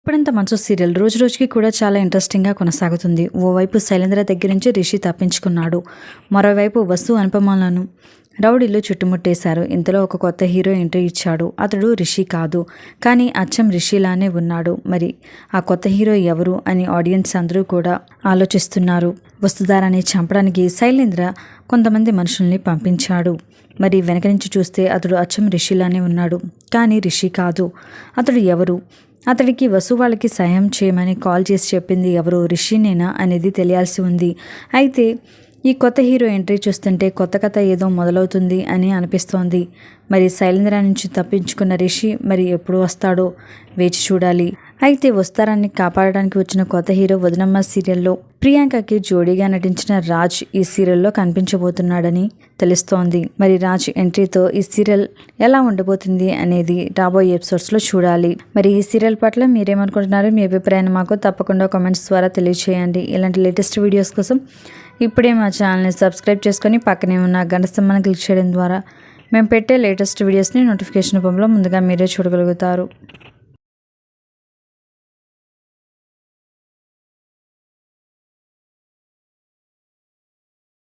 ఇప్పుడంత మంచు సీరియల్ రోజు రోజుకి కూడా చాలా ఇంట్రెస్టింగ్గా కొనసాగుతుంది. ఓవైపు శైలేంద్ర దగ్గర నుంచి రిషి తప్పించుకున్నాడు. మరోవైపు వసు అనుపమలను రౌడీలు చుట్టుముట్టేశారు. ఇంతలో ఒక కొత్త హీరో ఎంట్రీ ఇచ్చాడు. అతడు రిషి కాదు, కానీ అచ్చం రిషిలానే ఉన్నాడు. మరి ఆ కొత్త హీరో ఎవరు అని ఆడియన్స్ అందరూ కూడా ఆలోచిస్తున్నారు. వసుధారాన్ని చంపడానికి శైలేంద్ర కొంతమంది మనుషుల్ని పంపించాడు. మరి వెనక నుంచి చూస్తే అతడు అచ్చం రిషిలానే ఉన్నాడు, కానీ రిషి కాదు. అతడు ఎవరు? అతడికి వసు వాళ్ళకి సహాయం చేయమని కాల్ చేసి చెప్పింది ఎవరు? రిషినేనా అనేది తెలియాల్సి ఉంది. అయితే ఈ కొత్త హీరో ఎంట్రీ చూస్తుంటే కొత్త కథ ఏదో మొదలవుతుంది అని అనిపిస్తోంది. మరి శైలేంద్ర నుంచి తప్పించుకున్న రిషి మరి ఎప్పుడు వస్తాడో వేచి చూడాలి. అయితే వస్తారాన్ని కాపాడడానికి వచ్చిన కొత్త హీరో వదినమ్మ సీరియల్లో ప్రియాంకకి జోడీగా నటించిన రాజ్ ఈ సీరియల్లో కనిపించబోతున్నాడని తెలుస్తోంది. మరి రాజ్ ఎంట్రీతో ఈ సీరియల్ ఎలా ఉండబోతుంది అనేది రాబోయే ఎపిసోడ్స్లో చూడాలి. మరి ఈ సీరియల్ పట్ల మీరేమనుకుంటున్నారు? మీ అభిప్రాయాన్ని మాకు తప్పకుండా కామెంట్స్ ద్వారా తెలియజేయండి. ఇలాంటి లేటెస్ట్ వీడియోస్ కోసం ఇప్పుడే మా ఛానల్ని సబ్స్క్రైబ్ చేసుకొని పక్కనే ఉన్న గంట సింబల్ని క్లిక్ చేయడం ద్వారా మేము పెట్టే లేటెస్ట్ వీడియోస్ని నోటిఫికేషన్ రూపంలో ముందుగా మీరే చూడగలుగుతారు.